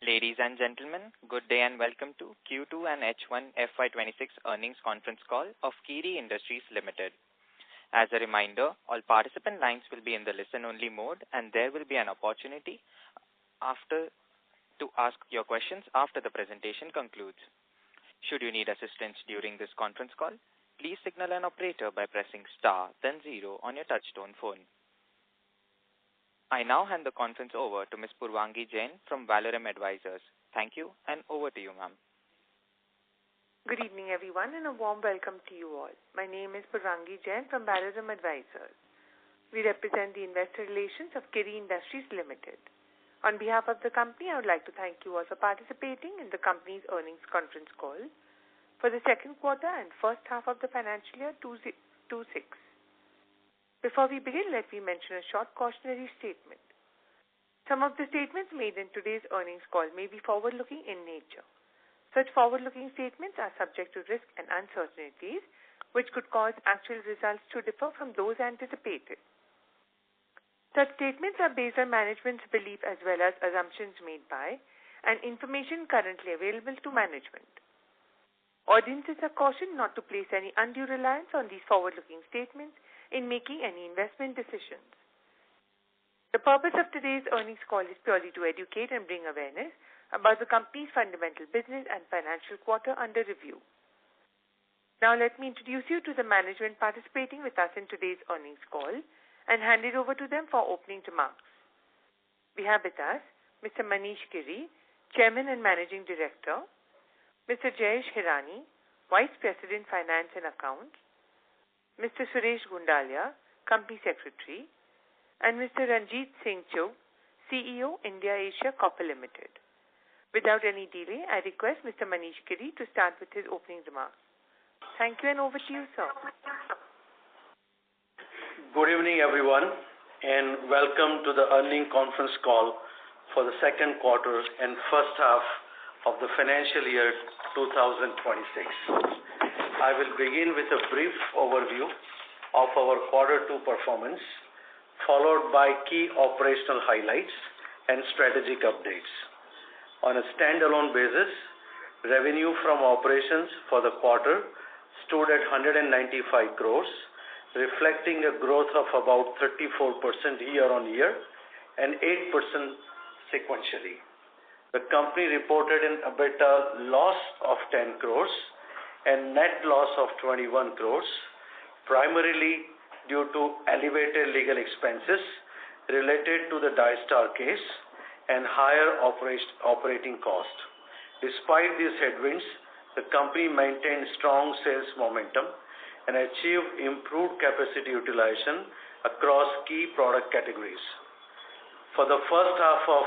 Ladies and gentlemen, good day and welcome to Q2 and H1 FY26 earnings conference call of Kiri Industries Limited. As a reminder, all participant lines will be in the listen-only mode, and there will be an opportunity to ask your questions after the presentation concludes. Should you need assistance during this conference call, please signal an operator by pressing star then 0 on your touchtone phone. I now hand the conference over to Ms. Purvangi Jain from Valorem Advisors. Thank you, and over to you, ma'am. Good evening, everyone, and a warm welcome to you all. My name is Purvangi Jain from Valorem Advisors. We represent the investor relations of Kiri Industries Limited. On behalf of the company, I would like to thank you all for participating in the company's earnings conference call for the second quarter and first half of the financial year 2026. Before we begin, let me mention a short cautionary statement. Some of the statements made in today's earnings call may be forward-looking in nature. Such forward-looking statements are subject to risks and uncertainties, which could cause actual results to differ from those anticipated. Such statements are based on management's belief as well as assumptions made by and information currently available to management. Audiences are cautioned not to place any undue reliance on these forward-looking statements in making any investment decisions. The purpose of today's earnings call is purely to educate and bring awareness about the company's fundamental business and financial quarter under review. Now let me introduce you to the management participating with us in today's earnings call and hand it over to them for opening remarks. We have with us Mr. Manish Kiri, Chairman and Managing Director, Mr. Jayesh Hirani, Vice President Finance and Accounts, Mr. Suresh Gundalia, Company Secretary, and Mr. Ranjit Singh Chugh, CEO, India Asia Copper Limited. Without any delay, I request Mr. Manish Kiri to start with his opening remarks. Thank you, and over to you, sir. Good evening, everyone, and welcome to the earnings conference call for the second quarter and first half of the financial year 2026. I will begin with a brief overview of our quarter two performance, followed by key operational highlights and strategic updates. On a standalone basis, revenue from operations for the quarter stood at 195 crores, reflecting a growth of about 34% year-on-year and 8% sequentially. The company reported an EBITDA loss of 10 crores and net loss of 21 crores, primarily due to elevated legal expenses related to the Dystar case and higher operating cost. Despite these headwinds, the company maintained strong sales momentum and achieved improved capacity utilization across key product categories. For the first half of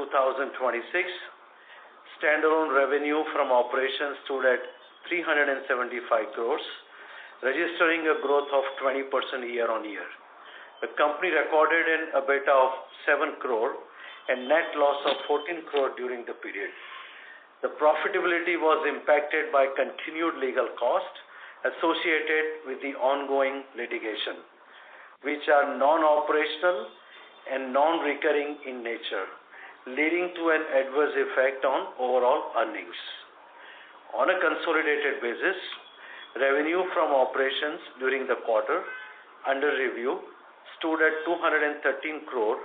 2026, standalone revenue from operations stood at 375 crores, registering a growth of 20% year-on-year. The company recorded an EBITDA of 7 crore and net loss of 14 crore during the period. The profitability was impacted by continued legal costs associated with the ongoing litigation, which are non-operational and non-recurring in nature, leading to an adverse effect on overall earnings. On a consolidated basis, revenue from operations during the quarter under review stood at 213 crore,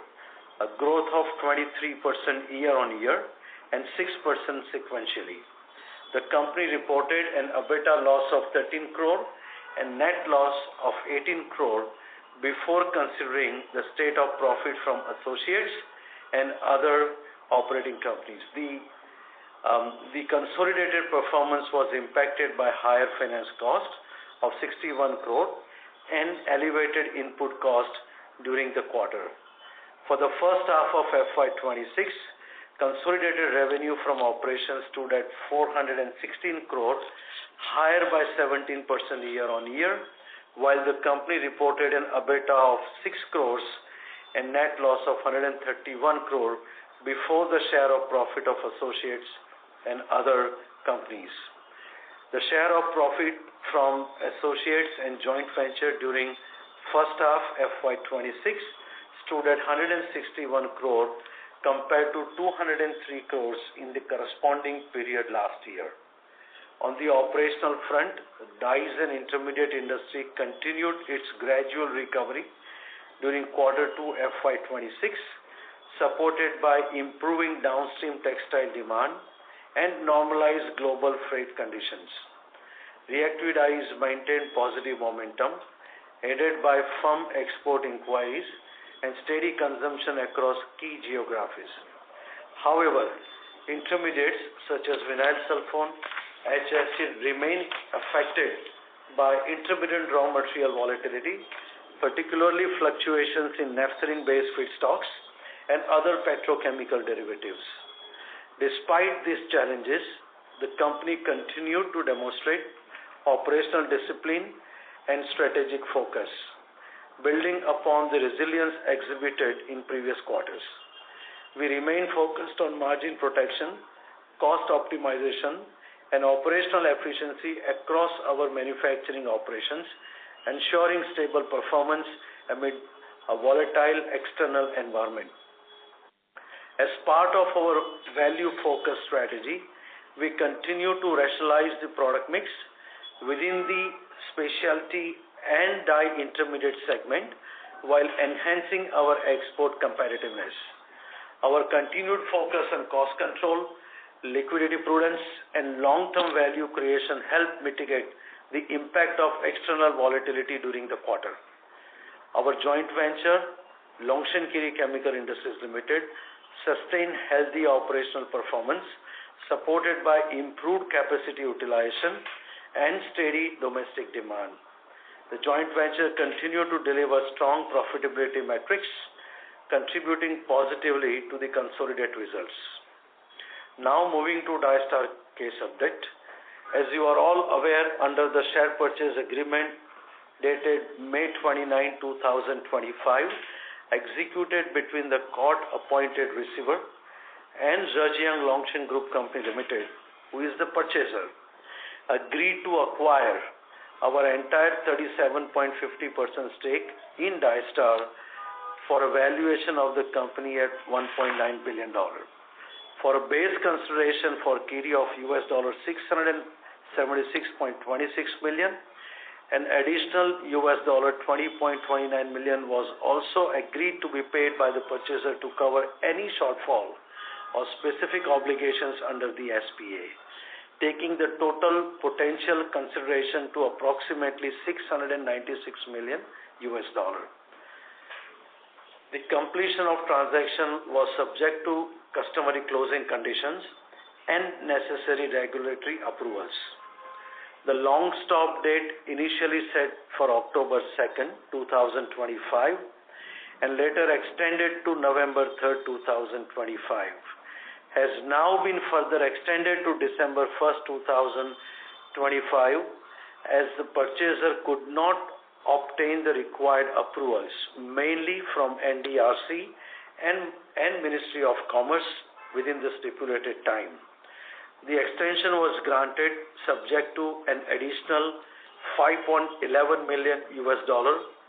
a growth of 23% year-on-year and 6% sequentially. The company reported an EBITDA loss of 13 crore and net loss of 18 crore before considering the state of profit from associates and other operating companies. The consolidated performance was impacted by higher finance cost of 61 crore and elevated input cost during the quarter. For the first half of FY26, consolidated revenue from operations stood at 416 crore, higher by 17% year-on-year, while the company reported an EBITDA of 6 crores and net loss of 131 crore before the share of profit of associates and other companies. The share of profit from associates and joint venture during first half FY26 stood at 161 crore compared to 203 crores in the corresponding period last year. On the operational front, dyes and intermediate industry continued its gradual recovery during quarter 2 FY26, supported by improving downstream textile demand and normalized global freight conditions. Reactive dyes maintained positive momentum, aided by firm export inquiries and steady consumption across key geographies. However, intermediates such as vinyl sulfone, HFC remain affected by intermittent raw material volatility, particularly fluctuations in naphthalene-based feedstocks and other petrochemical derivatives. Despite these challenges, the company continued to demonstrate operational discipline and strategic focus, building upon the resilience exhibited in previous quarters. We remain focused on margin protection, cost optimization, and operational efficiency across our manufacturing operations, ensuring stable performance amid a volatile external environment. As part of our value-focused strategy, we continue to rationalize the product mix within the specialty and dye intermediate segment while enhancing our export competitiveness. Our continued focus on cost control, liquidity prudence, and long-term value creation helped mitigate the impact of external volatility during the quarter. Our joint venture, Longshan Kiri Chemical Industries Limited, sustained healthy operational performance, supported by improved capacity utilization and steady domestic demand. The joint venture continued to deliver strong profitability metrics, contributing positively to the consolidated results. Now moving to Dystar case update. As you are all aware, under the share purchase agreement dated May 29, 2025, executed between the court-appointed receiver and Zhejiang Longshan Group Company Limited, who is the purchaser, agreed to acquire our entire 37.50% stake in Dystar for a valuation of the company at $1.9 billion. For a base consideration for Kiri of $676.26 million, an additional $20.29 million was also agreed to be paid by the purchaser to cover any shortfall or specific obligations under the SPA, taking the total potential consideration to approximately $696 million. The completion of transaction was subject to customary closing conditions and necessary regulatory approvals. The long stop date initially set for October 2nd, 2025 and later extended to November 3rd, 2025 has now been further extended to December 1st, 2025 as the purchaser could not obtain the required approvals, mainly from NDRC and Ministry of Commerce within the stipulated time. The extension was granted subject to an additional $5.11 million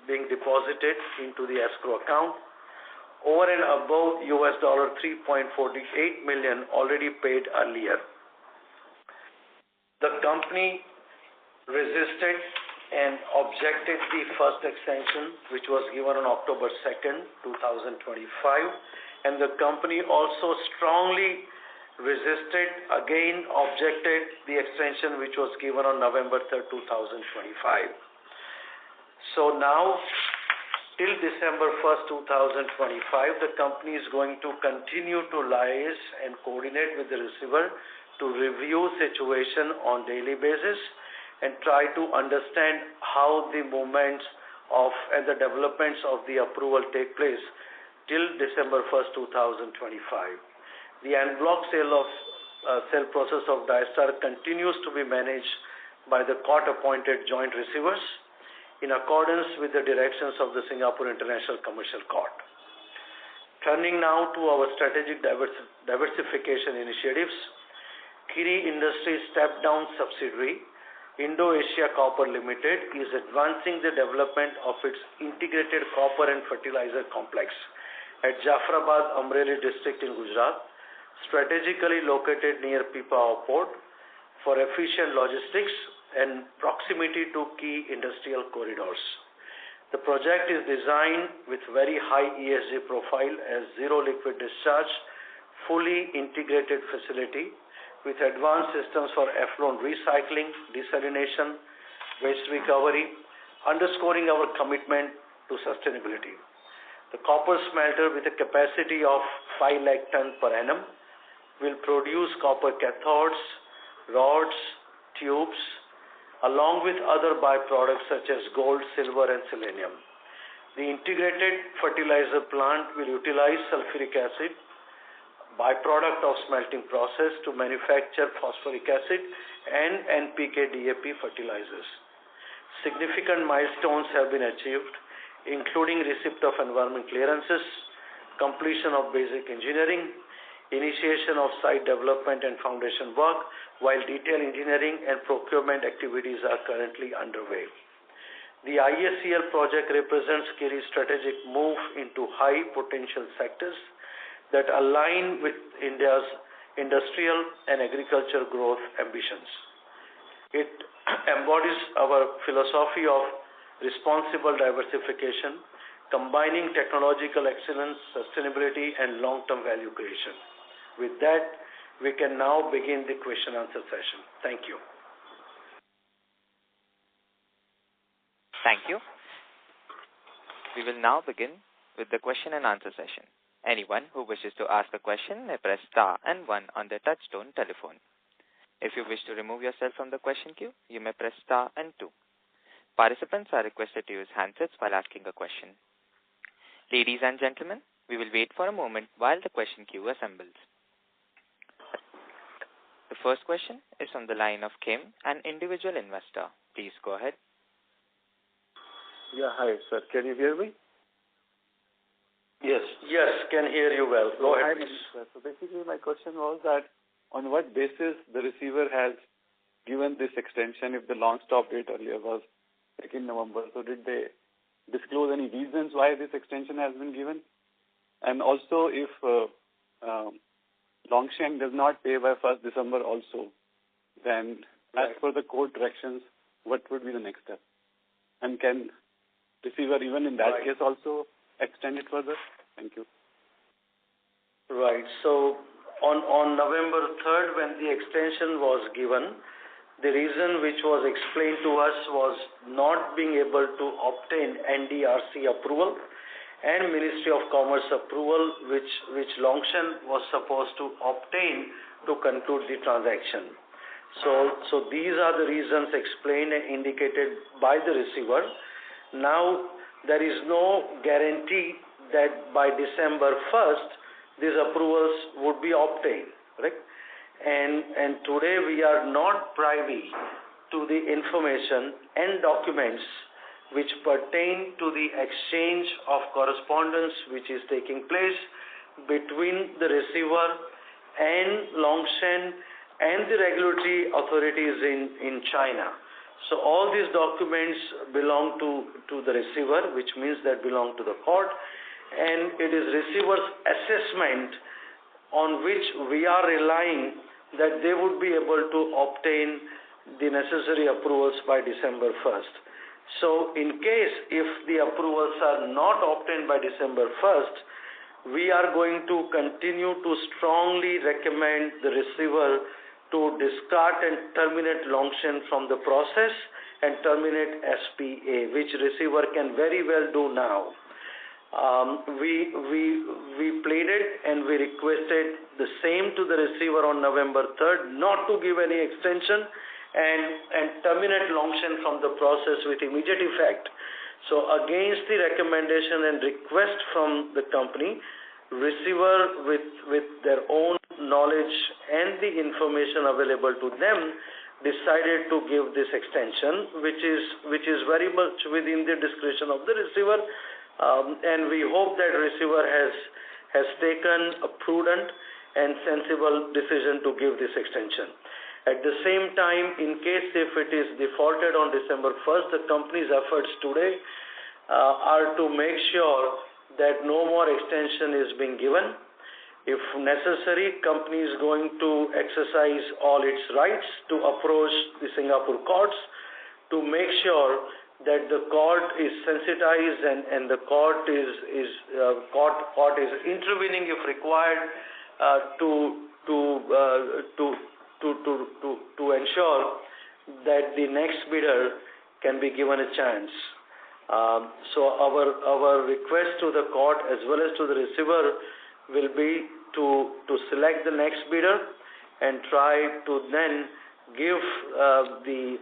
being deposited into the escrow account over and above $3.48 million already paid earlier. The company resisted and objected the first extension, which was given on October 2nd, 2025, and the company also strongly resisted, again objected the extension which was given on November 3rd, 2025. So now, till December 1st, 2025, the company is going to continue to liaise and coordinate with the receiver to review situation on daily basis and try to understand how the movements of and the developments of the approval take place till December 1st, 2025. The en bloc sale process of Dystar continues to be managed by the court-appointed joint receivers in accordance with the directions of the Singapore International Commercial Court. Turning now to our strategic diversification initiatives, Kiri Industries step-down subsidiary Indo-Asia Copper Limited is advancing the development of its integrated copper and fertilizer complex at Jafrabad, Amreli district in Gujarat, strategically located near Pipavav port for efficient logistics and proximity to key industrial corridors. The project is designed with very high ESG profile as zero liquid discharge, fully integrated facility with advanced systems for effluent recycling, desalination, waste recovery, underscoring our commitment to sustainability. The copper smelter, with a capacity of 5 lakh ton per annum, will produce copper cathodes, rods, tubes, along with other byproducts such as gold, silver, and selenium. The integrated fertilizer plant will utilize sulfuric acid, byproduct of smelting process, to manufacture phosphoric acid and NPK DAP fertilizers. Significant milestones have been achieved, including receipt of environment clearances, completion of basic engineering, initiation of site development and foundation work, while detailed engineering and procurement activities are currently underway. The ISCL project represents Kiri's strategic move into high potential sectors that align with India's industrial and agriculture growth ambitions. It embodies our philosophy of responsible diversification, combining technological excellence, sustainability, and long-term value creation. With that, we can now begin the question-answer session. Thank you. Thank you. We will now begin with the question and answer session. Anyone who wishes to ask a question may press star and 1 on their touchtone telephone. If you wish to remove yourself from the question queue, you may press star and 2. Participants are requested to use handsets while asking a question. Ladies and gentlemen, we will wait for a moment while the question queue assembles. The first question is on the line of Kim, an individual investor. Please go ahead. Yeah, hi, sir. Can you hear me? Yes, can hear you well. Go ahead, please. Sir. So basically my question was that on what basis the receiver has given this extension if the long stop date earlier was 2nd November? So did they disclose any reasons why this extension has been given? And also if Longshan does not pay by 1st December also, then as per the court directions, what would be the next step? And can receiver even in that case also extend it further? Thank you. Right. So on November 3rd, when the extension was given, the reason which was explained to us was not being able to obtain NDRC approval and Ministry of Commerce approval, which Longshan was supposed to obtain to conclude the transaction. So these are the reasons explained and indicated by the receiver. Now, there is no guarantee that by December 1st, these approvals would be obtained, correct? And today we are not privy to the information and documents which pertain to the exchange of correspondence which is taking place between the receiver and Longshan and the regulatory authorities in China. So all these documents belong to the receiver, which means that belong to the court, and it is receiver's assessment on which we are relying that they would be able to obtain the necessary approvals by December 1st. So in case if the approvals are not obtained by December 1st, we are going to continue to strongly recommend the receiver to discard and terminate Longshan from the process and terminate SPA, which receiver can very well do now. We pleaded and we requested the same to the receiver on November 3rd, not to give any extension and terminate Longshan from the process with immediate effect. So against the recommendation and request from the company, receiver with their own knowledge and the information available to them decided to give this extension, which is very much within the discretion of the receiver, and we hope that receiver has taken a prudent and sensible decision to give this extension. At the same time, in case if it is defaulted on December 1st, the company's efforts today are to make sure that no more extension is being given. If necessary, company is going to exercise all its rights to approach the Singapore courts to make sure that the court is sensitized and the court is intervening if required to ensure that the next bidder can be given a chance. So our request to the court as well as to the receiver will be to select the next bidder and try to then give the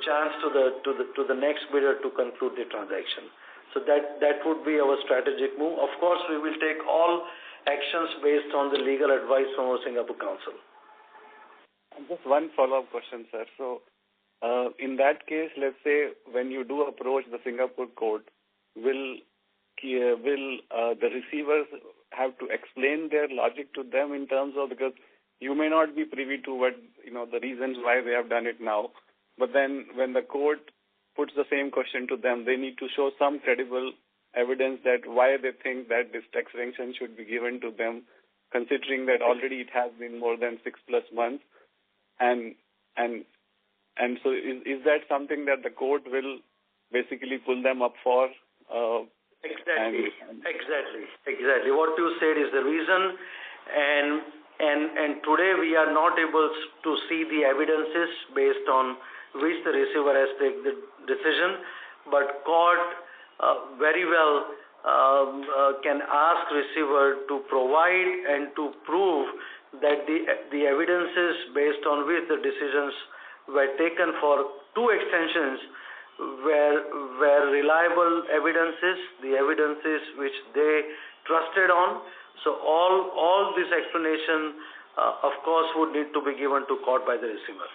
chance to the next bidder to conclude the transaction. So that would be our strategic move. Of course, we will take all actions based on the legal advice from our Singapore Council. Just one follow-up question, sir. So, in that case, let's say when you do approach the Singapore court, will the receivers have to explain their logic to them in terms of, because you may not be privy to what, the reasons why they have done it now, but then when the court puts the same question to them, they need to show some credible evidence that why they think that this tax sanction should be given to them, considering that already it has been more than 6+ months. And so is that something that the court will basically pull them up for? Exactly. What you said is the reason, and today we are not able to see the evidences based on which the receiver has taken the decision, but court very well can ask receiver to provide and to prove that the evidences based on which the decisions were taken for two extensions were reliable evidences, the evidences which they trusted on. So all this explanation, of course, would need to be given to court by the receiver.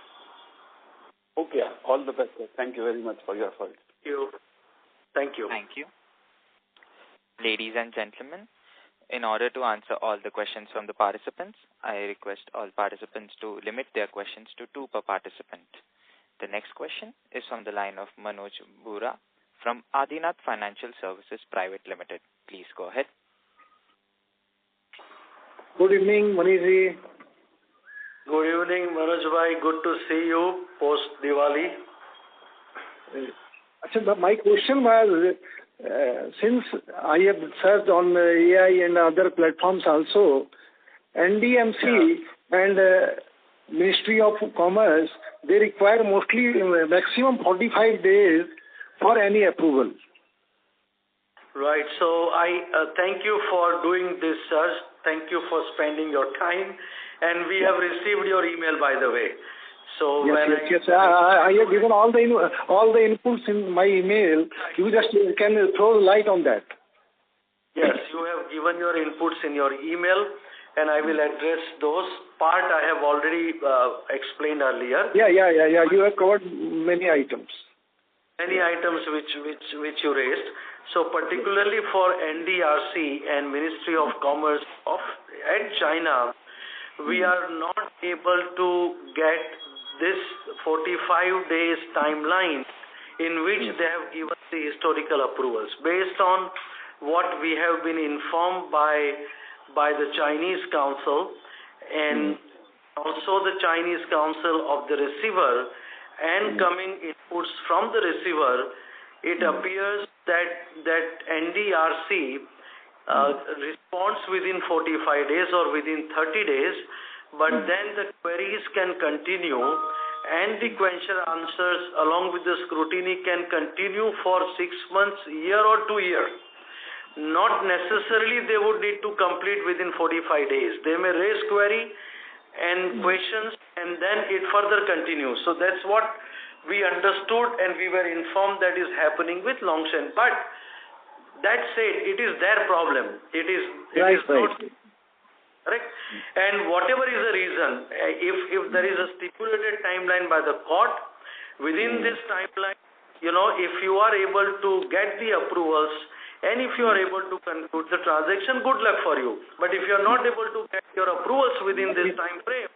Okay, all the best, sir. Thank you very much for your efforts. Thank you. Thank you. Ladies and gentlemen, in order to answer all the questions from the participants, I request all participants to limit their questions to 2 per participant. The next question is from the line of Manoj Bura from Adinath Financial Services Private Limited. Please go ahead. Good evening, Manishji. Good evening, Manoj bhai. Good to see you post Diwali. My question was, since I have searched on AI and other platforms also, NDMC and Ministry of Commerce, they require mostly maximum 45 days for any approval. Right. So I thank you for doing this search. Thank you for spending your time. And we have received your email, by the way. So yes. I have given all the inputs in my email. You just can throw light on that. Yes, you have given your inputs in your email, and I will address those. Part I have already explained earlier. Yeah. You have covered many items. Many items which you raised. So particularly for NDRC and Ministry of Commerce at China, we are not able to get this 45 days timeline in which they have given the historical approvals. Based on what we have been informed by the Chinese Council and also the Chinese Council of the receiver and coming inputs from the receiver, it appears that NDRC responds within 45 days or within 30 days, but then the queries can continue and the question answers along with the scrutiny can continue for 6 months, year or 2 years. Not necessarily they would need to complete within 45 days. They may raise query and questions and then it further continues. So that's what we understood and we were informed that is happening with Longshan. But that said, it is their problem. It is not correct. And whatever is the reason, if there is a stipulated timeline by the court, within this timeline, if you are able to get the approvals and if you are able to conclude the transaction, good luck for you. But if you are not able to get your approvals within this time frame,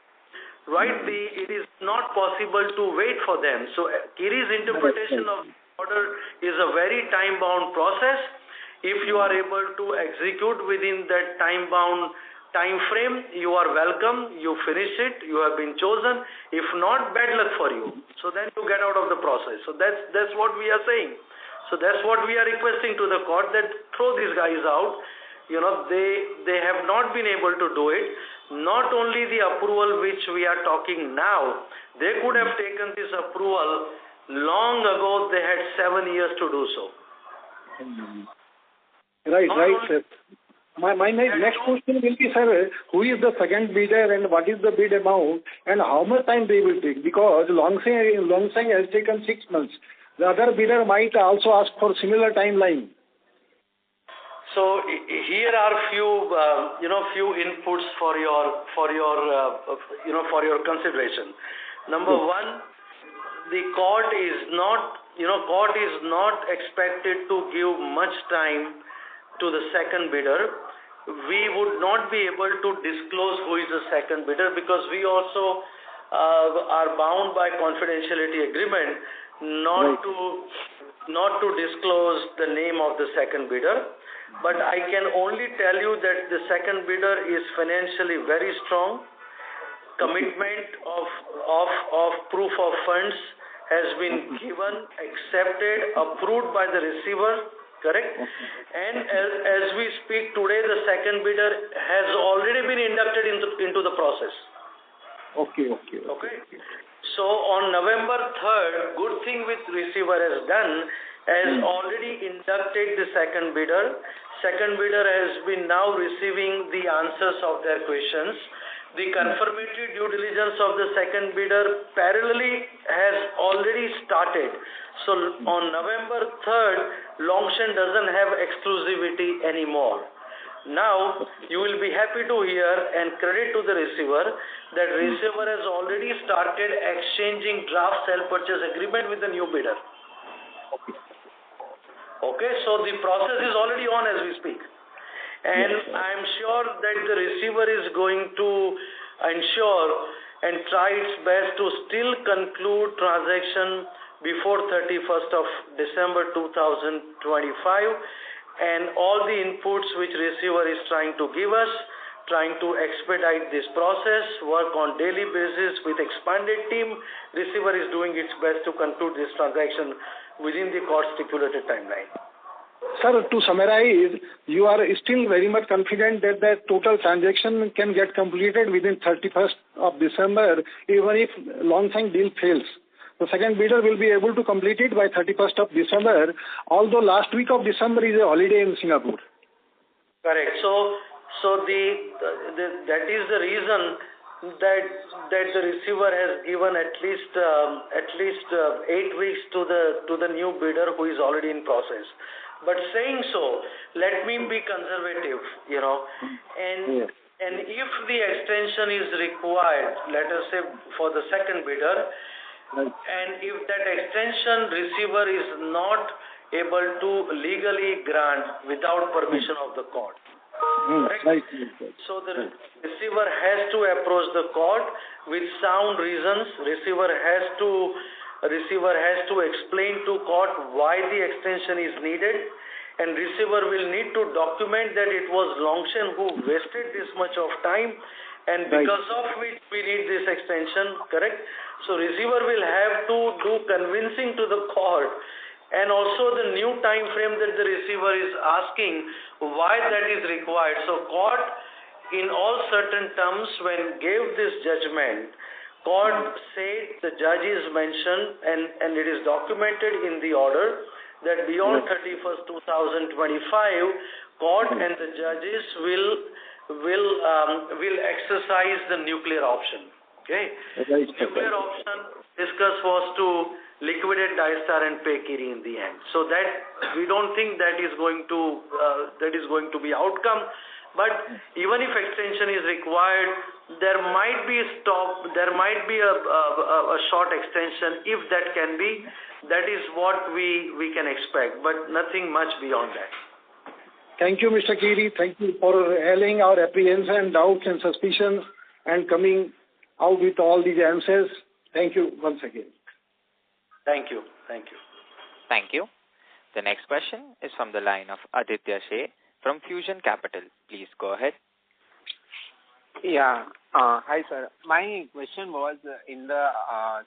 it is not possible to wait for them. So Kiri's interpretation of the order is a very time-bound process. If you are able to execute within that time-bound time frame, you are welcome, you finish it, you have been chosen. If not, bad luck for you. So then you get out of the process. So that's what we are saying. So that's what we are requesting to the court, that throw these guys out. They have not been able to do it. Not only the approval which we are talking now, they could have taken this approval long ago. They had 7 years to do so. Right, sir. My next question will be, sir, who is the second bidder and what is the bid amount and how much time they will take? Because Longsang has taken 6 months. The other bidder might also ask for similar timeline. So here are few inputs for your consideration. Number one, the court is not expected to give much time to the second bidder. We would not be able to disclose who is the second bidder because we also are bound by confidentiality agreement not to disclose the name of the second bidder. But I can only tell you that the second bidder is financially very strong. Commitment of proof of funds has been given, accepted, approved by the receiver, correct? And as we speak today, the second bidder has already been inducted into the process. Okay. So on November 3rd, good thing which receiver has done, has already inducted the second bidder. Second bidder has been now receiving the answers of their questions. The confirmatory due diligence of the second bidder parallelly has already started. So on November 3rd, Longshan doesn't have exclusivity anymore. Now, you will be happy to hear and credit to the receiver that receiver has already started exchanging draft sale purchase agreement with the new bidder. Okay, so the process is already on as we speak. And I am sure that the receiver is going to ensure and try its best to still conclude transaction before 31st of December 2025. And all the inputs which receiver is trying to give us, trying to expedite this process, work on daily basis with expanded team, receiver is doing its best to conclude this transaction within the court stipulated timeline. Sir, to summarize, you are still very much confident that the total transaction can get completed within 31st of December, even if Longsang deal fails. The second bidder will be able to complete it by 31st of December, although last week of December is a holiday in Singapore. Correct. So that is the reason that the receiver has given at least 8 weeks to the new bidder who is already in process. But saying so, let me be conservative, and if the extension is required, let us say for the second bidder, and if that extension receiver is not able to legally grant without permission of the court. So the receiver has to approach the court with sound reasons. Receiver has to explain to court why the extension is needed, and receiver will need to document that it was Longshan who wasted this much of time, and because of which we need this extension, correct? So receiver will have to do convincing to the court, and also the new time frame that the receiver is asking, why that is required. So court, in all certain terms, when gave this judgment, court said, the judges mentioned, and it is documented in the order, that beyond 31st 2025, court and the judges will exercise the nuclear option. Okay, nuclear option discussed was to liquidate Dystar and pay Kiri in the end. So that we don't think that is going to be outcome. But even if extension is required, there might be a short extension if that can be. That is what we can expect, but nothing much beyond that. Thank you, Mr. Kiri. Thank you for allaying our apprehension, doubts and suspicions and coming out with all these answers. Thank you once again. Thank you. Thank you. Thank you. The next question is from the line of Aditya Shea from Fusion Capital. Please go ahead. Yeah. Hi, sir. My question was in the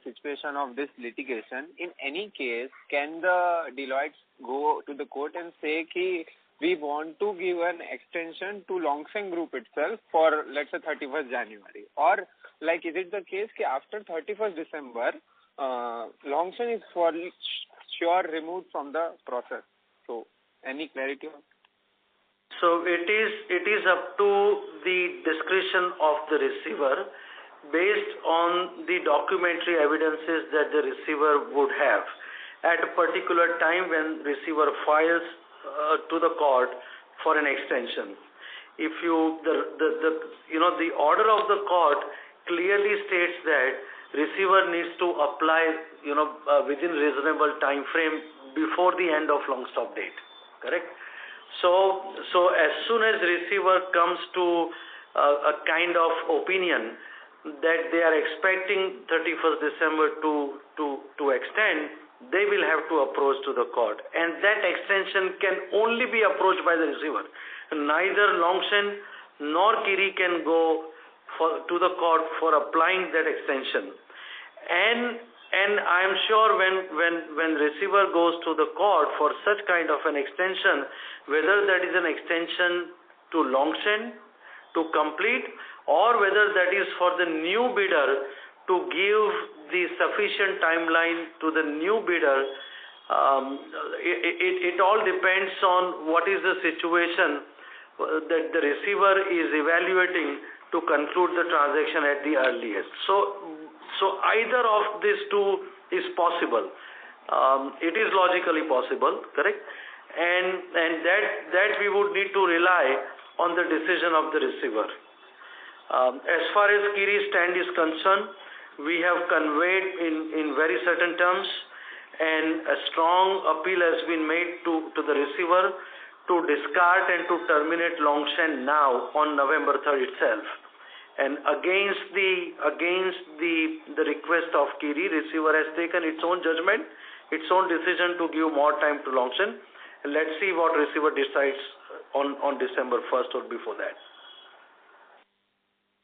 situation of this litigation. In any case, can the Deloitte go to the court and say कि we want to give an extension to Longshan Group itself for, let's say, 31st January? Or, like, is it the case कि after 31st December, Longshan is for sure removed from the process? So, any clarity on? So it is up to the discretion of the receiver based on the documentary evidences that the receiver would have at a particular time when receiver files to the court for an extension. If the order of the court clearly states that receiver needs to apply within reasonable time frame before the end of long stop date, correct? So as soon as receiver comes to a kind of opinion that they are expecting 31st December to extend, they will have to approach to the court, and that extension can only be approached by the receiver. Neither Longshan nor Kiri can go to the court for applying that extension. And I am sure when receiver goes to the court for such kind of an extension, whether that is an extension to Longshan to complete, or whether that is for the new bidder to give the sufficient timeline to the new bidder, it all depends on what is the situation that the receiver is evaluating to conclude the transaction at the earliest. So either of these two is possible. It is logically possible, correct? And that we would need to rely on the decision of the receiver. As far as Kiri's stand is concerned, we have conveyed in very certain terms, and a strong appeal has been made to the receiver to discard and to terminate Longshan now on November 3rd itself. And against the request of Kiri, receiver has taken its own judgment, its own decision to give more time to Longshan. And let's see what receiver decides on December 1st or before that.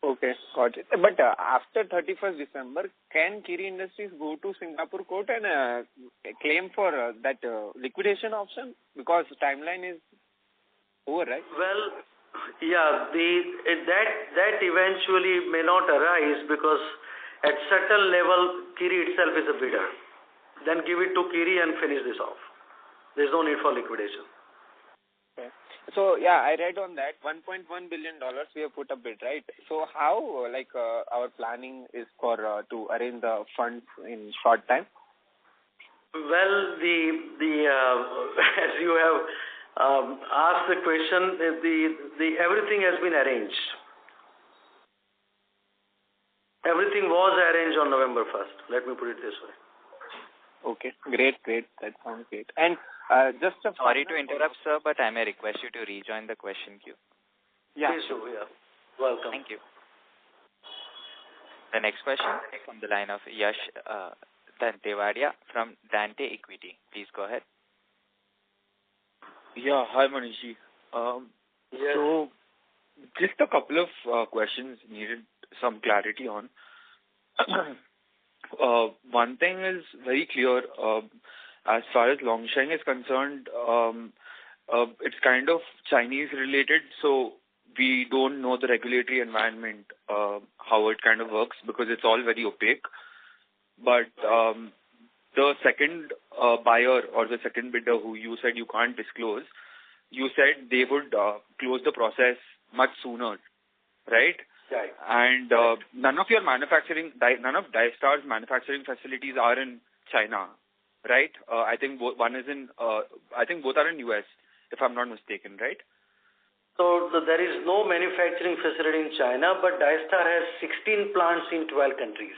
Okay, got it. But after 31st December, can Kiri Industries go to Singapore court and claim for that liquidation option? Because timeline is over, right? Well, yeah, that eventually may not arise because at certain level, Kiri itself is a bidder. Then give it to Kiri and finish this off. There's no need for liquidation. Okay. So, yeah, I read on that $1.1 billion we have put a bid, right? So, how, our planning is for to arrange the funds in short time? Well, as you have asked the question, everything has been arranged. Everything was arranged on November 1st. Let me put it this way. Okay, great. That sounds great. And just a sorry to interrupt, sir, but I may request you to rejoin the question queue. Yeah, please do. Yeah, welcome. Thank you. The next question is from the line of Yash Dantewadia from Dante Equity. Please go ahead. Yeah, hi Manishji. Yes. So, just a couple of questions needed some clarity on. One thing is very clear. As far as Longshan is concerned, it's kind of Chinese related, so we don't know the regulatory environment, how it kind of works, because it's all very opaque. But the second buyer or the second bidder who you said you can't disclose, you said they would close the process much sooner, right? Right. And none of Dystar's manufacturing facilities are in China, right? I think both are in US, if I'm not mistaken, right? So there is no manufacturing facility in China, but Dystar has 16 plants in 12 countries.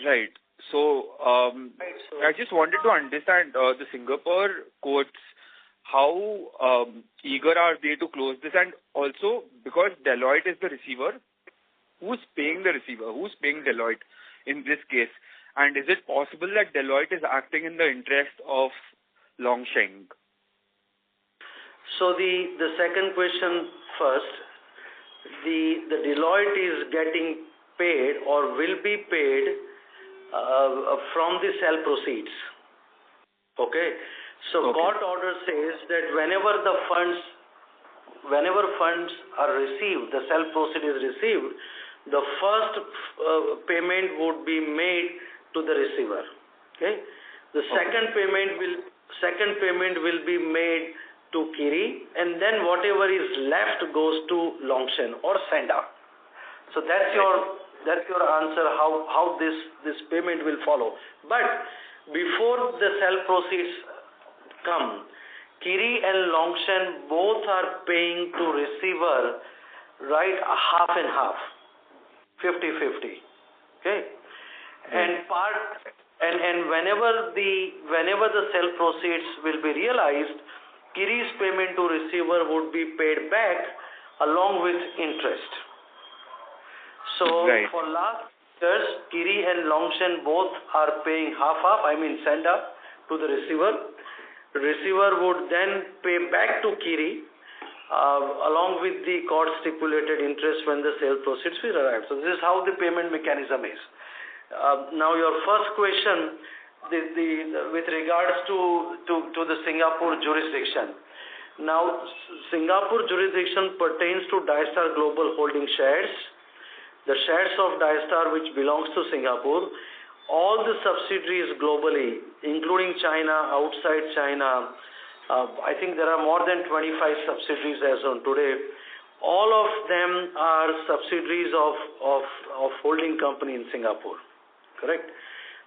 Right. So, I just wanted to understand the Singapore courts, how eager are they to close this? And also, because Deloitte is the receiver, who's paying the receiver? Who's paying Deloitte in this case? And is it possible that Deloitte is acting in the interest of Longsheng? So the second question first. The Deloitte is getting paid or will be paid from the sale proceeds. Okay. So Okay. court order says that whenever funds are received, the sale proceed is received, the first payment would be made to the receiver. Okay. The second payment will be made to Kiri, and then whatever is left goes to Longshan or Senda. So that's your answer how this payment will follow. But before the sale proceeds come, Kiri and Longshan both are paying to receiver, right, half and half, 50-50. Okay, and whenever the sale proceeds will be realized, Kiri's payment to receiver would be paid back along with interest. So Right. for last years, Kiri and Longshan both are paying half, I mean Senda, to the receiver. The receiver would then pay back to Kiri along with the court stipulated interest when the sale proceeds will arrive. So this is how the payment mechanism is. Now your first question, with regards to the Singapore jurisdiction. Now Singapore jurisdiction pertains to Dystar Global Holding shares, the shares of Dystar which belongs to Singapore, all the subsidiaries globally, including China, outside China. I think there are more than 25 subsidiaries as on today. All of them are subsidiaries of holding company in Singapore. Correct?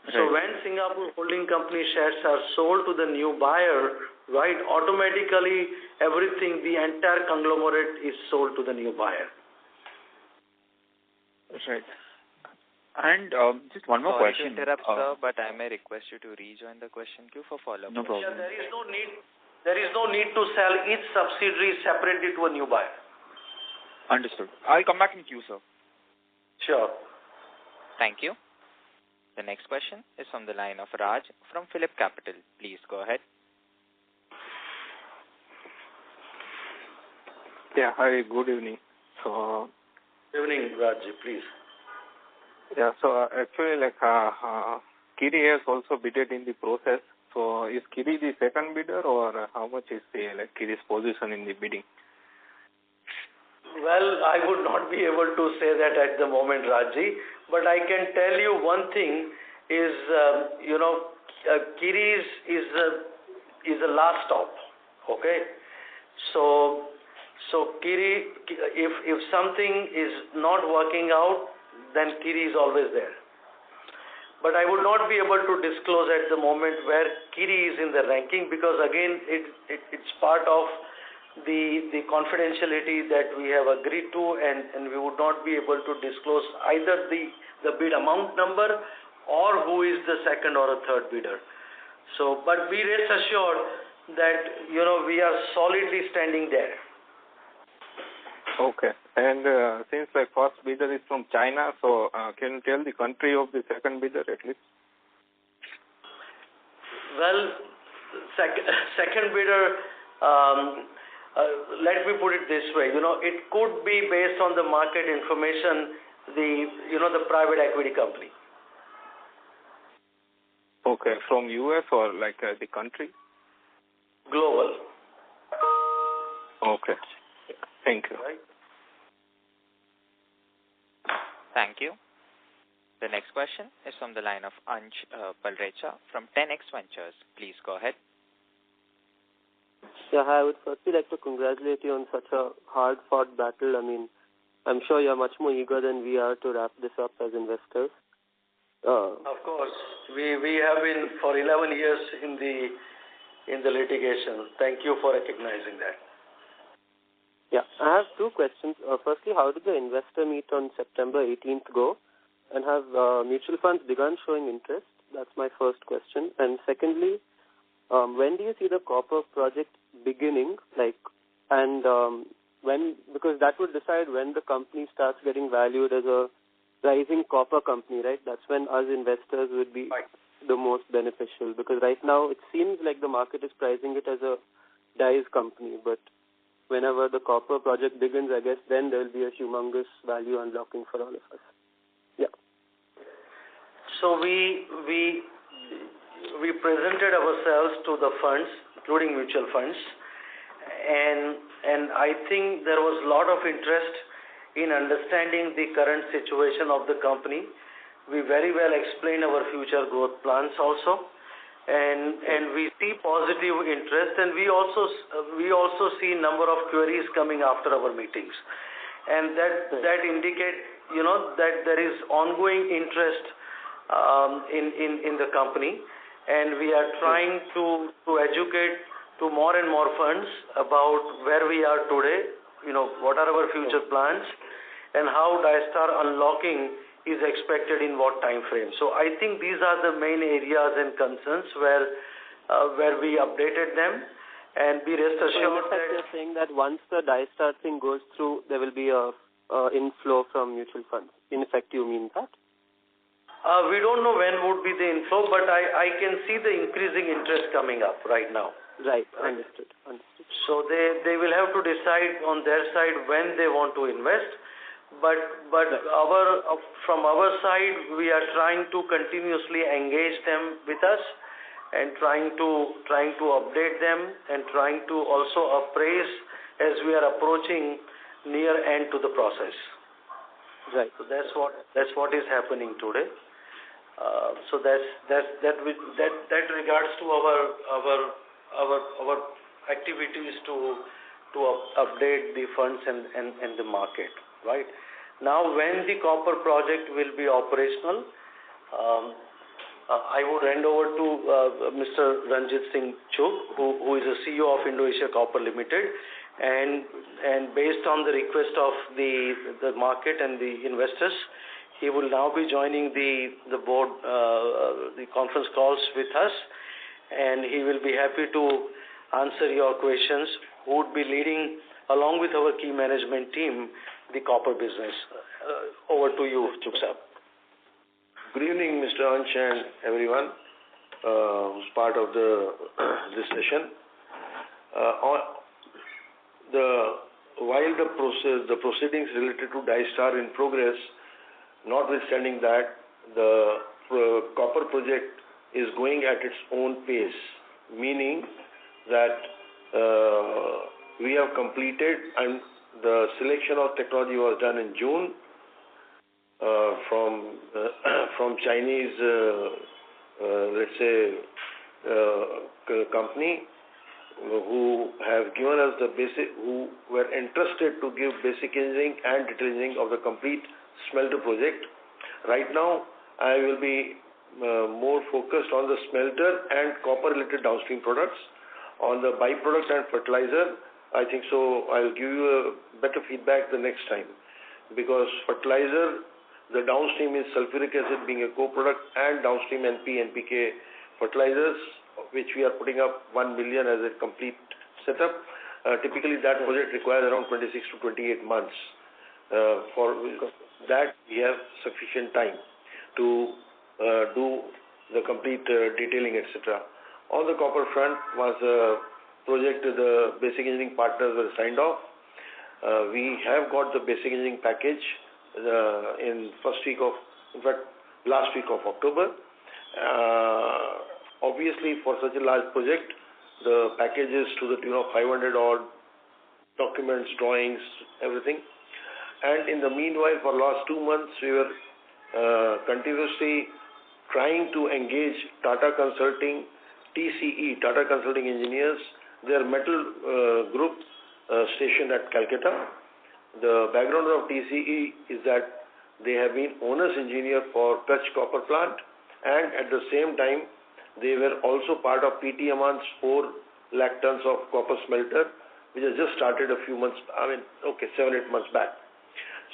Right. So when Singapore holding company shares are sold to the new buyer, right, automatically everything, the entire conglomerate is sold to the new buyer. That's right. And just one more Sorry question. to interrupt, sir, but I may request you to rejoin the question queue for follow-up. No problem. Yeah, there is no need to sell each subsidiary separately to a new buyer. Understood. I'll come back in queue, sir. Sure. Thank you. The next question is from the line of Raj from Phillip Capital. Please go ahead. Yeah, hi, good evening. So, Evening, Raj, please. yeah, so actually, Kiri has also bidded in the process. So, is Kiri the second bidder, or how much is Kiri's position in the bidding? Well, I would not be able to say that at the moment, Raji, but I can tell you one thing is, Kiri is the last stop, okay? So Kiri, if something is not working out, then Kiri is always there. But I would not be able to disclose at the moment where Kiri is in the ranking, because again, it's part of the confidentiality that we have agreed to, and we would not be able to disclose either the bid amount number or who is the second or a third bidder. So, but be rest assured that, we are solidly standing there. Okay. And since first bidder is from China, so can you tell the country of the second bidder at least? Well, second bidder, let me put it this way, it could be based on the market information, the private equity company. Okay, from US or the country? Global. Okay. Thank you. Right. Thank you. The next question is from the line of Ansh Palrecha from 10X Ventures. Please go ahead. Yeah, hi, I would firstly like to congratulate you on such a hard-fought battle. I mean, I'm sure you're much more eager than we are to wrap this up as investors. Of course, we have been for 11 years in the litigation. Thank you for recognizing that. Yeah, I have two questions. Firstly, how did the investor meet on September 18th go? And have mutual funds begun showing interest? That's my first question. And secondly, when do you see the copper project beginning? When, because that would decide when the company starts getting valued as a rising copper company, right? That's when us investors would be the most beneficial? Because right now it seems like the market is pricing it as a dies company, but whenever the copper project begins, I guess then there will be a humongous value unlocking for all of us. Yeah. So we presented ourselves to the funds, including mutual funds, and I think there was a lot of interest in understanding the current situation of the company. We very well explained our future growth plans also, and we see positive interest, and we also see number of queries coming after our meetings, and that indicate that there is ongoing interest in the company, and we are trying to educate to more and more funds about where we are today, what are our future plans, and how Dystar unlocking is expected in what time frame. So I think these are the main areas and concerns where we updated them, and be rest assured that you're saying that once the Dystar thing goes through, there will be a inflow from mutual funds. In effect, you mean that? We don't know when would be the inflow, but I can see the increasing interest coming up right now. Right. Understood. So they will have to decide on their side when they want to invest. But from our side, we are trying to continuously engage them with us, and trying to update them, and trying to also appraise as we are approaching near end to the process. Right. So that's what is happening today. So that regards to our activities to update the funds and the market. Right now, when the copper project will be operational, I would hand over to Mr. Ranjit Singh Chugh, who is the CEO of Indo-Asia Copper Limited, and based on the request of the market and the investors, he will now be joining the board, the conference calls with us, and he will be happy to answer your questions, who would be leading along with our key management team the copper business. Over to you, Chugh sir. Good evening, Mr. Ansh and everyone who's part of this session. While the proceedings related to Dystar in progress, notwithstanding that, the copper project is going at its own pace, meaning that we have completed, and the selection of technology was done in June from Chinese, let's say, company who have given us who were interested to give basic engineering and detail engineering of the complete smelter project. Right now, I will be more focused on the smelter and copper-related downstream products. On the byproduct and fertilizer, I think so I'll give you a better feedback the next time, because fertilizer, the downstream is sulfuric acid being a co-product, and downstream NP, NPK fertilizers, which we are putting up 1 million as a complete setup. Typically that project requires around 26 to 28 months. For that we have sufficient time to do the complete detailing, etc. On the copper front, was a project, the basic engineering partners were signed off. We have got the basic engineering package in last week of October. Obviously, for such a large project, the package is to the tune of 500 odd documents, drawings, everything. And in the meanwhile, for last 2 months, we were continuously trying to engage Tata Consulting, TCE, Tata Consulting Engineers, their metal group stationed at Calcutta. The background of TCE is that they have been owner's engineer for Kutch copper plant, and at the same time, they were also part of PT Aman's 4 lakh tons of copper smelter, which has just started a few months, 7-8 months back.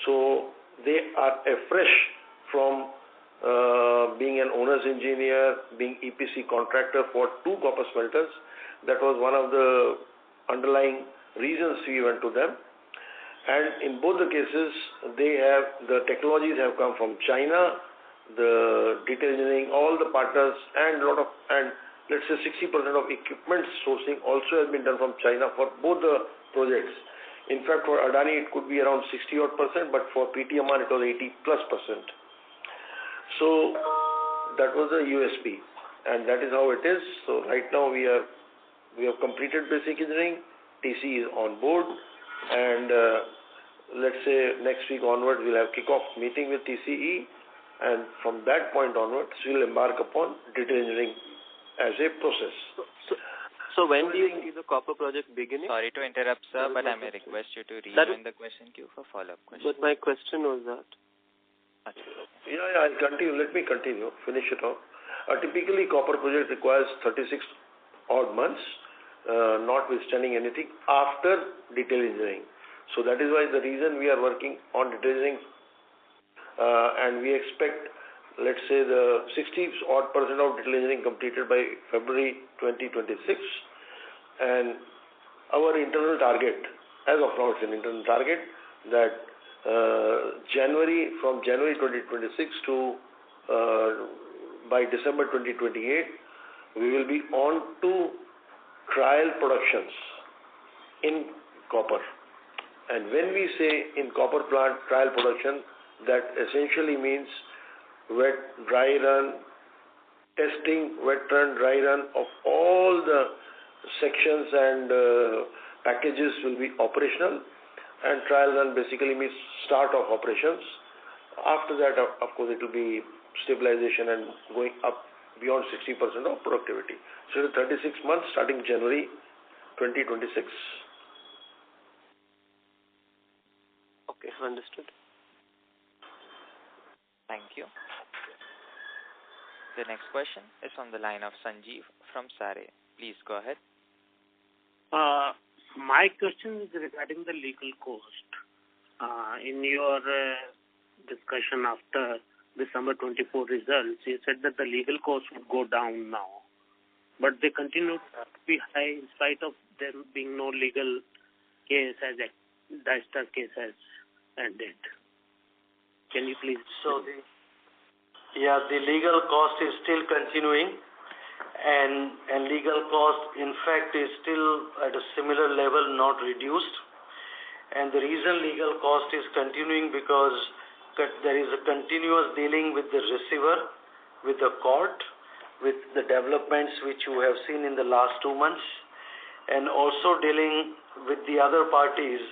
So they are afresh from being an owner's engineer, being EPC contractor for 2 copper smelters. That was one of the underlying reasons we went to them. And in both the cases, the technologies have come from China, the detail engineering, all the partners, and let's say 60% of equipment sourcing also has been done from China for both the projects. In fact, for Adani it could be around 60-odd%, but for PTMR it was 80+%. So that was the USP, and that is how it is. So right now we have completed basic engineering. TC is on board, and let's say next week onwards we'll have kickoff meeting with TCE, and from that point onwards we'll embark upon detail engineering as a process. So when do you see the copper project beginning? Sorry to interrupt, sir, but I may request you to rejoin the question queue for follow-up questions. But my question was that. Yeah, I'll continue. Let me continue. Finish it off. Typically, copper project requires 36 odd months, notwithstanding anything after detail engineering. So that is why the reason we are working on detail engineering, and we expect, let's say, the 60-odd% of detail engineering completed by February 2026, and our internal target, as of now it's an internal target, that from January 2026 to by December 2028, we will be on to trial productions in copper. And when we say in copper plant trial production, that essentially means wet, dry run, testing, wet run, dry run of all the sections and packages will be operational, and trial run basically means start of operations. After that, of course, it will be stabilization and going up beyond 60% of productivity. So it's 36 months starting January 2026. Okay, understood. Thank you. The next question is from the line of Sanjeev from Sare. Please go ahead. My question is regarding the legal cost. In your discussion after December 24 results, you said that the legal costs would go down now, but they continue to be high in spite of there being no legal case as the Daista case has ended. Can you please? So the legal cost is still continuing, and legal cost in fact is still at a similar level, not reduced. And the reason legal cost is continuing because there is a continuous dealing with the receiver, with the court, with the developments which you have seen in the last 2 months, and also dealing with the other parties.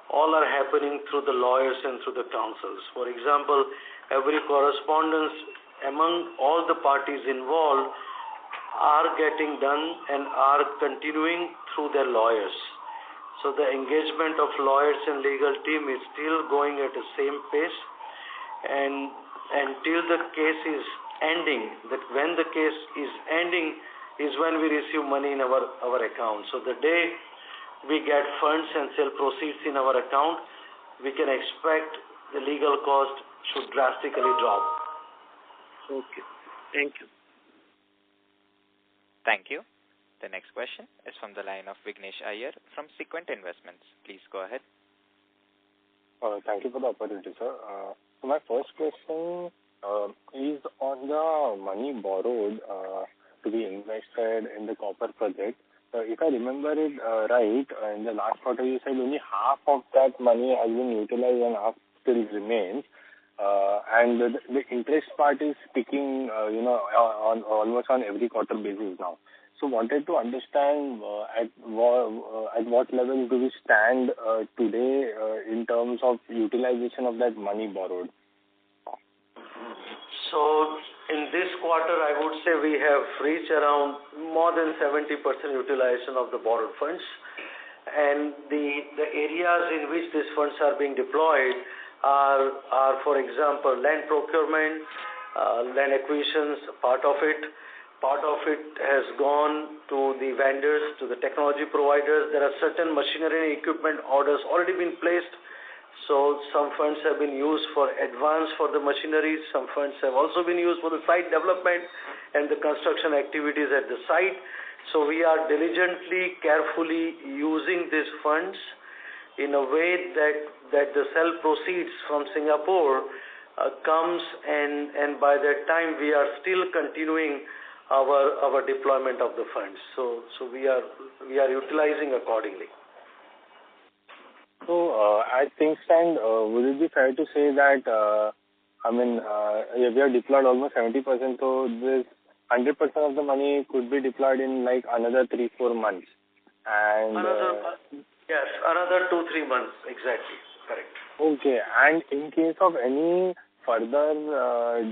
All are happening through the lawyers and through the counsels. For example, every correspondence among all the parties involved are getting done and are continuing through their lawyers. So the engagement of lawyers and legal team is still going at the same pace, and until the case is ending, that when the case is ending is when we receive money in our account. So the day we get funds and sale proceeds in our account, we can expect the legal cost should drastically drop. Okay. Thank you. Thank you. The next question is from the line of Vignesh Iyer from Sequent Investments. Please go ahead. Thank you for the opportunity, sir. So my first question is on the money borrowed to be invested in the copper project. If I remember it right, in the last quarter you said only half of that money has been utilized and half still remains. And the interest part is peaking, on almost on every quarter basis now. So wanted to understand at what level do we stand today in terms of utilization of that money borrowed? So in this quarter, I would say we have reached around more than 70% utilization of the borrowed funds. And the areas in which these funds are being deployed are for example, land procurement, land acquisitions, part of it. Part of it has gone to the vendors, to the technology providers. There are certain machinery and equipment orders already been placed. So some funds have been used for advance for the machinery. Some funds have also been used for the site development and the construction activities at the site. So we are diligently, carefully using these funds in a way that the sale proceeds from Singapore comes, and by that time we are still continuing our deployment of the funds. So we are utilizing accordingly. So as things stand, would it be fair to say that we have deployed almost 70%, so this 100% of the money could be deployed in like another 3-4 months, and another 2-3 months, exactly, correct. Okay, and in case of any further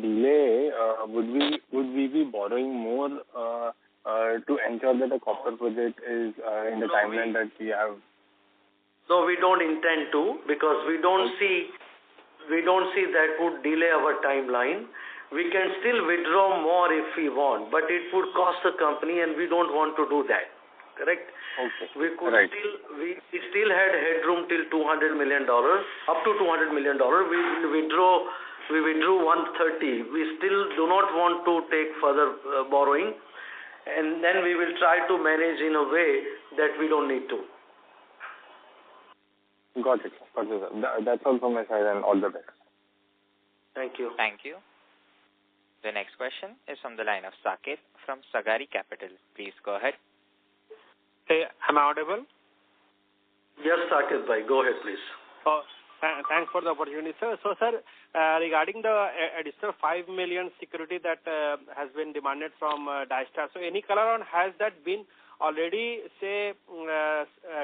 delay, would we be borrowing more to ensure that the copper project is in the timeline that we have? No, we don't intend to, because we don't see that would delay our timeline. We can still withdraw more if we want, but it would cost the company, and we don't want to do that. Correct? Okay. We still had headroom till $200 million, up to $200 million. We withdrew 130. We still do not want to take further borrowing, and then we will try to manage in a way that we don't need to. Got it. That's all from my side, and all the best. Thank you. Thank you. The next question is from the line of Saket from Sagari Capital. Please go ahead. Hey, am I audible? Yes, Saket bhai, go ahead, please. Thanks for the opportunity, sir. So, sir, regarding the additional 5 million security that has been demanded from Dystar, so any color on, has that been already, say,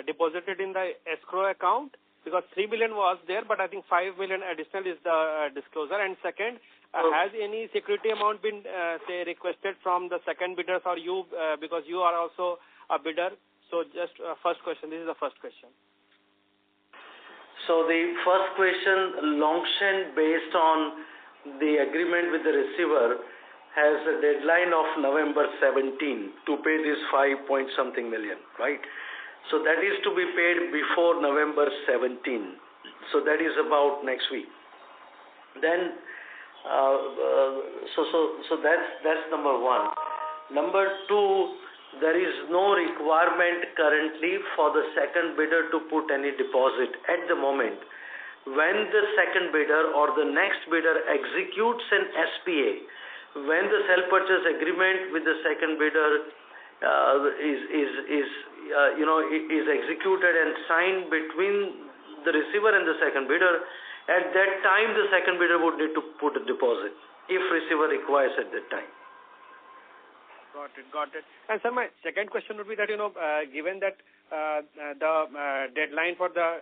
deposited in the escrow account? Because 3 million was there, but I think 5 million additional is the disclosure. And second, has any security amount been, say, requested from the second bidders or you, because you are also a bidder? So just first question, this is the first question. So the first question, Longshan, based on the agreement with the receiver, has a deadline of November 17 to pay this 5-point-something million, right? So that is to be paid before November 17. So that is about next week. Then, so that's number one. Number two, there is no requirement currently for the second bidder to put any deposit at the moment. When the second bidder or the next bidder executes an SPA, when the sell purchase agreement with the second bidder is executed and signed between the receiver and the second bidder, at that time the second bidder would need to put a deposit if receiver requires at that time. Got it. And sir, my second question would be that, given that the deadline for the,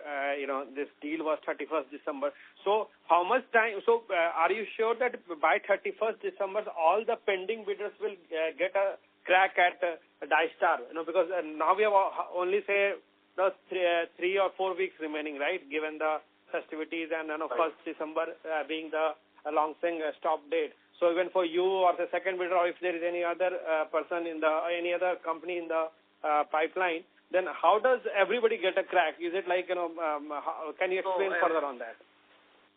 this deal was 31st December, so how much time, so are you sure that by 31st December, all the pending bidders will get a crack at Dystar? Because now we have only, say, 3 or 4 weeks remaining, right, given the festivities and 1st December being the Longshan stop date. So even for you or the second bidder, or if there is any other person any other company in the pipeline, then how does everybody get a crack? Is it like, can you explain further on that?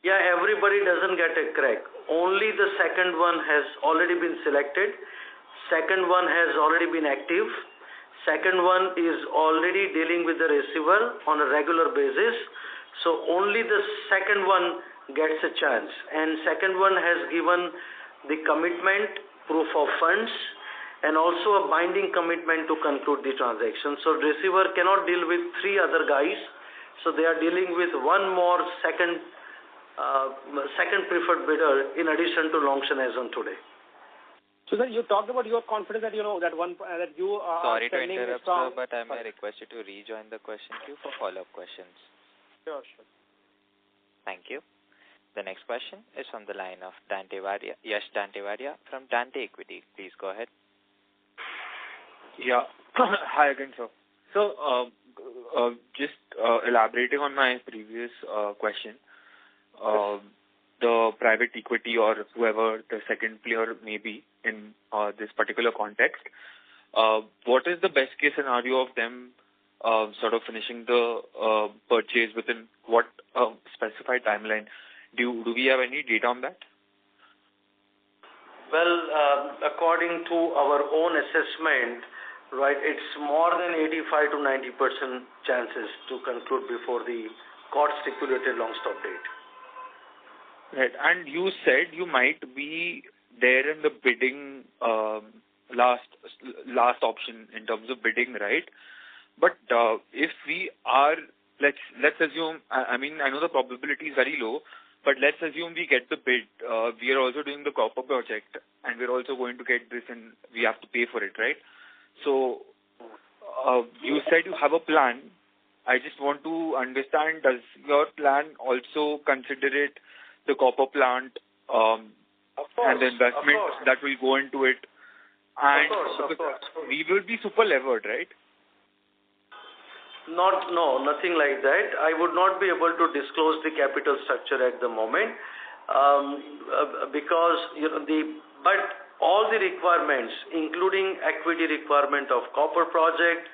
Yeah, everybody doesn't get a crack. Only the second one has already been selected. Second one has already been active. Second one is already dealing with the receiver on a regular basis. So only the second one gets a chance. And second one has given the commitment, proof of funds, and also a binding commitment to conclude the transaction. So receiver cannot deal with 3 other guys. So they are dealing with one more second preferred bidder in addition to Longshan as on today. So then you talked about your confidence that that you are. Sorry to interrupt, sir, but I may request you to rejoin the question queue for follow-up questions. Sure. Thank you. The next question is from the line of Yash Dantewadia from Dante Equity. Please go ahead. Yeah. Hi again, sir. So, just elaborating on my previous question, the private equity or whoever the second player may be in this particular context, what is the best case scenario of them sort of finishing the purchase within what specified timeline? Do we have any data on that? Well, according to our own assessment, right, it's more than 85 to 90% chances to conclude before the court stipulated long stop date. Right. And you said you might be there in the bidding last option in terms of bidding, right? But if we are, let's assume, I mean, I know the probability is very low, but let's assume we get the bid. We are also doing the copper project, and we're also going to get this, and we have to pay for it, right? So you said you have a plan. I just want to understand, does your plan also consider it the copper plant and the investment that will go into it? And of course. We will be super levered, right? No, nothing like that. I would not be able to disclose the capital structure at the moment because but all the requirements, including equity requirement of copper project,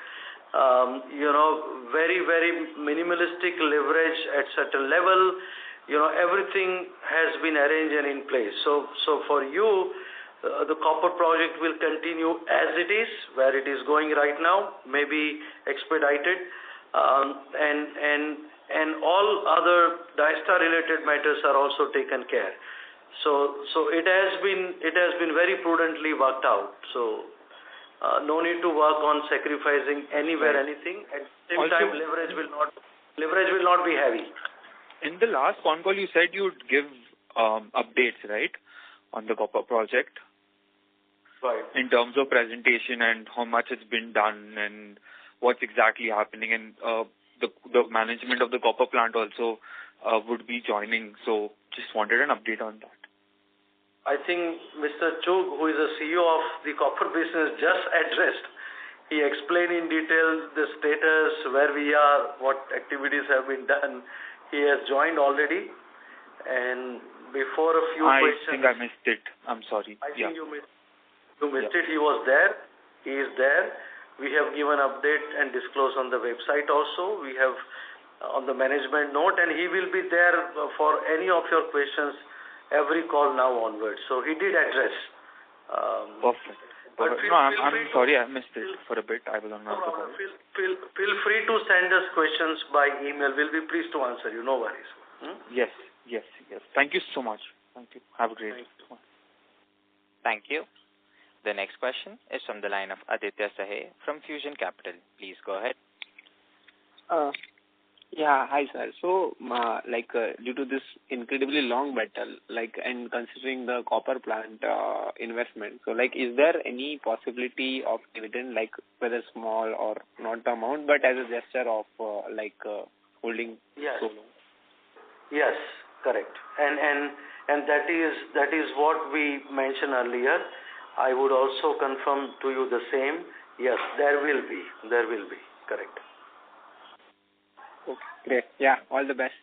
very, very minimalistic leverage at certain level, everything has been arranged and in place. So for you, the copper project will continue as it is, where it is going right now, maybe expedited, and all other Dystar related matters are also taken care. So it has been very prudently worked out. So no need to work on sacrificing anywhere anything. At the same also, time, leverage will not be heavy. In the last phone call, you said you'd give updates, right, on the copper project? Right. In terms of presentation and how much it's been done and what's exactly happening, and the management of the copper plant also would be joining. So just wanted an update on that. I think Mr. Chug, who is the CEO of the copper business, just addressed. He explained in detail the status, where we are, what activities have been done. He has joined already. And before a few questions... I think I missed it. I'm sorry. I think you missed it. He was there. He is there. We have given update and disclose on the website also. We have on the management note, and he will be there for any of your questions every call now onwards. So he did address. Perfect. I'm sorry, I missed it for a bit. I was on another call. Feel free to send us questions by email. We'll be pleased to answer you. No worries. Yes. Thank you so much. Thank you. Have a great day. Thank you. The next question is from the line of Aditya Sahay from Fusion Capital. Please go ahead. Yeah, hi sir. So, due to this incredibly long battle, and considering the copper plant investment, so is there any possibility of dividend, whether small or not the amount, but as a gesture of holding so long? Yes, correct. And that is what we mentioned earlier. I would also confirm to you the same. Yes, there will be. Correct. Okay, great. Yeah, all the best.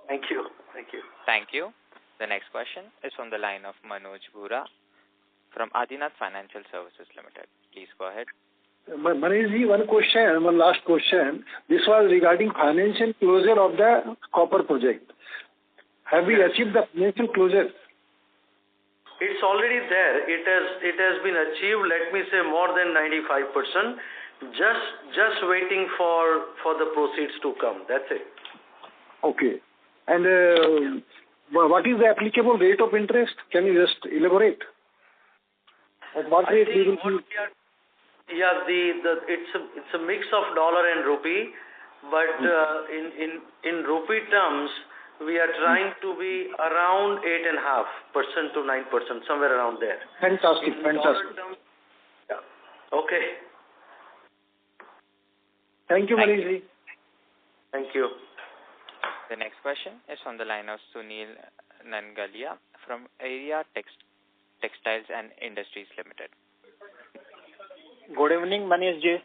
Thank you. Thank you. The next question is from the line of Manoj Bhura from Adinath Financial Services Limited. Please go ahead. Manojji, one last question. This was regarding financial closure of the copper project. Have we achieved the financial closure? It's already there. It has been achieved, let me say, more than 95%. Just waiting for the proceeds to come. That's it. Okay. And what is the applicable rate of interest? Can you just elaborate? At what rate we will see? Yeah, it's a mix of dollar and rupee, but in rupee terms, we are trying to be around 8.5% to 9%, somewhere around there. Fantastic. Terms, yeah. Okay. Thank you, Manojji. Thank you. The next question is on the line of Sunil Nangalia from Area Textiles and Industries Limited. Good evening, Manishji.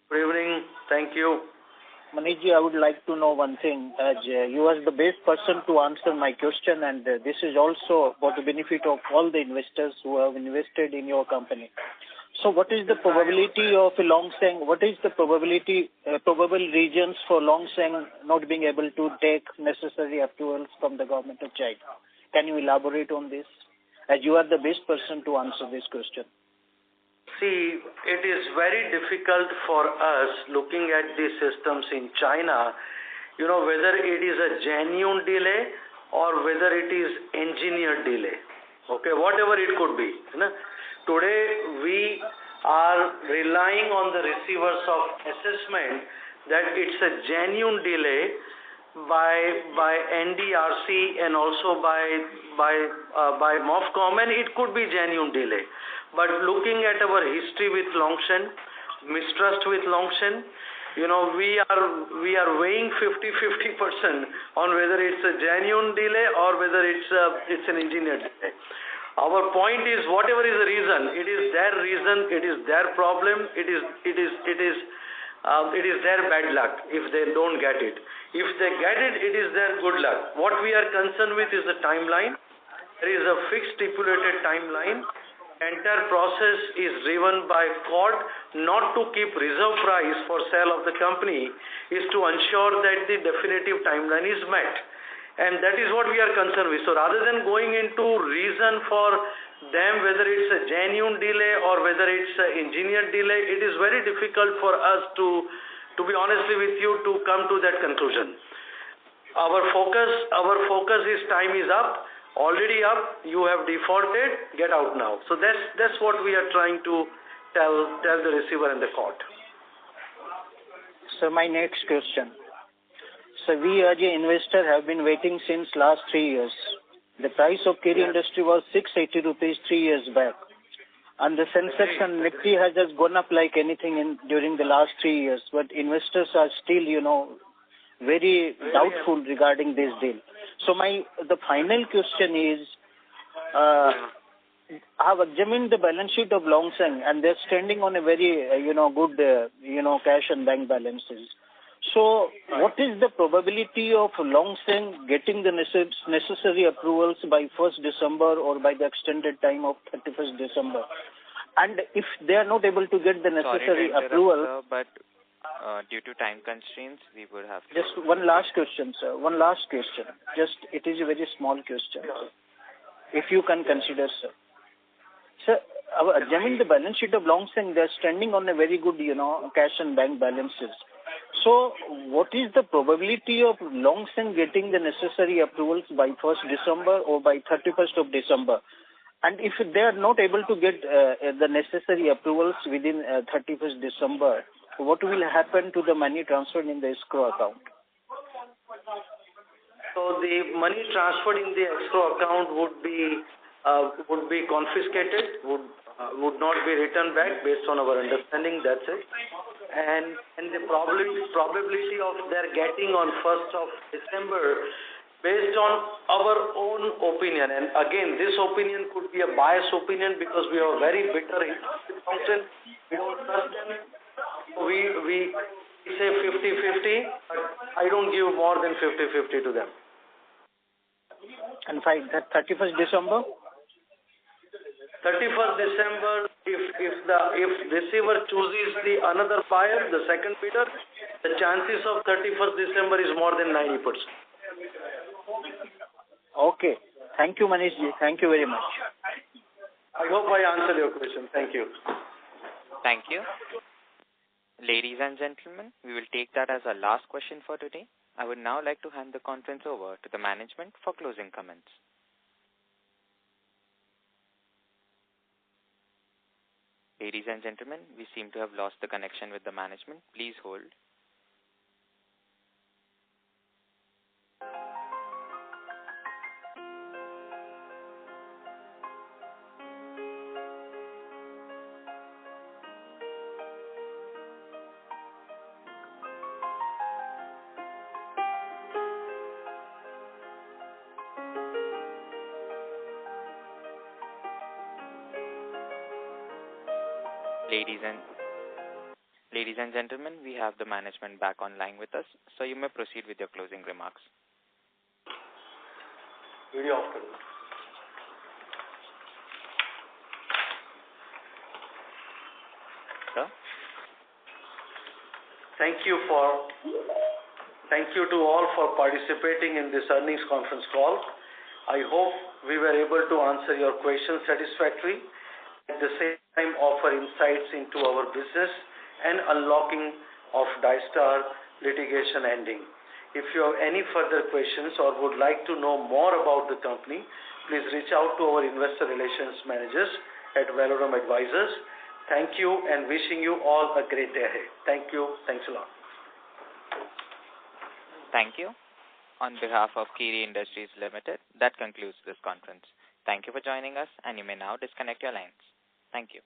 Good evening. Thank you. Manishji, I would like to know one thing. As you are the best person to answer my question, and this is also for the benefit of all the investors who have invested in your company. So what is the probability of Longseng? What is the probable reasons for Longseng not being able to take necessary approvals from the government of China? Can you elaborate on this? As you are the best person to answer this question. See, it is very difficult for us looking at the systems in China, whether it is a genuine delay or whether it is engineered delay. Okay, whatever it could be. Today we are relying on the receivers of assessment that it's a genuine delay by NDRC and also by MOFCOM, and it could be genuine delay. But looking at our history with Longshan, mistrust with Longshan, we are weighing 50% on whether it's a genuine delay or whether it's an engineered delay. Our point is, whatever is the reason, it is their problem, it is their bad luck if they don't get it. If they get it, it is their good luck. What we are concerned with is the timeline. There is a fixed stipulated timeline. Entire process is driven by court not to keep reserve price for sale of the company, is to ensure that the definitive timeline is met. And that is what we are concerned with. So rather than going into reason for them, whether it's a genuine delay or whether it's an engineered delay, it is very difficult for us to be honestly with you, to come to that conclusion. Our focus is time is up, already up, you have defaulted, get out now. So that's what we are trying to tell the receiver and the court. So my next question. So we as an investor have been waiting since last 3 years. The price of Kiri industry was 680 rupees 3 years back. And the Sensex and Nifty has just gone up like anything during the last 3 years. But investors are still, very doubtful regarding this deal. So the final question is, I have examined the balance sheet of Longshan and they're standing on a very, good, cash and bank balances. So what is the probability of Longshan getting the necessary approvals by 1st December or by the extended time of 31st December? And if they are not able to get the necessary approval... Sir, but due to time constraints, we would have to... Just one last question, sir. One last question. It is a very small question. If you can consider, sir. Sir, examining the balance sheet of Longshan, they are standing on a very good, cash and bank balances. So, what is the probability of Longshan getting the necessary approvals by 1st December or by 31st of December? And if they are not able to get the necessary approvals within 31st December, what will happen to the money transferred in the escrow account? So the money transferred in the escrow account would be confiscated, would not be returned back based on our understanding. That's it. And the probability of their getting on 1st of December, based on our own opinion, and again, this opinion could be a biased opinion because we are very bitter function. We don't trust them. We say 50-50, but I don't give more than 50-50 to them. And by 31st December? 31st December, if receiver chooses the another buyer, the second bidder, the chances of 31st December is more than 90%. Okay. Thank you, Manish ji. Thank you very much. I hope I answered your question. Thank you. Thank you. Ladies and gentlemen, we will take that as our last question for today. I would now like to hand the conference over to the management for closing comments. Ladies and gentlemen, we seem to have lost the connection with the management. Please hold. Ladies and gentlemen, we have the management back online with us, so you may proceed with your closing remarks. Video off. Sir? Thank you to all for participating in this earnings conference call. I hope we were able to answer your questions satisfactorily, at the same time offer insights into our business and unlocking of Dystar litigation ending. If you have any further questions or would like to know more about the company, please reach out to our investor relations managers at Valorum Advisors. Thank you and wishing you all a great day ahead. Thank you. Thanks a lot. Thank you. On behalf of Kiri Industries Limited, that concludes this conference. Thank you for joining us, and you may now disconnect your lines. Thank you.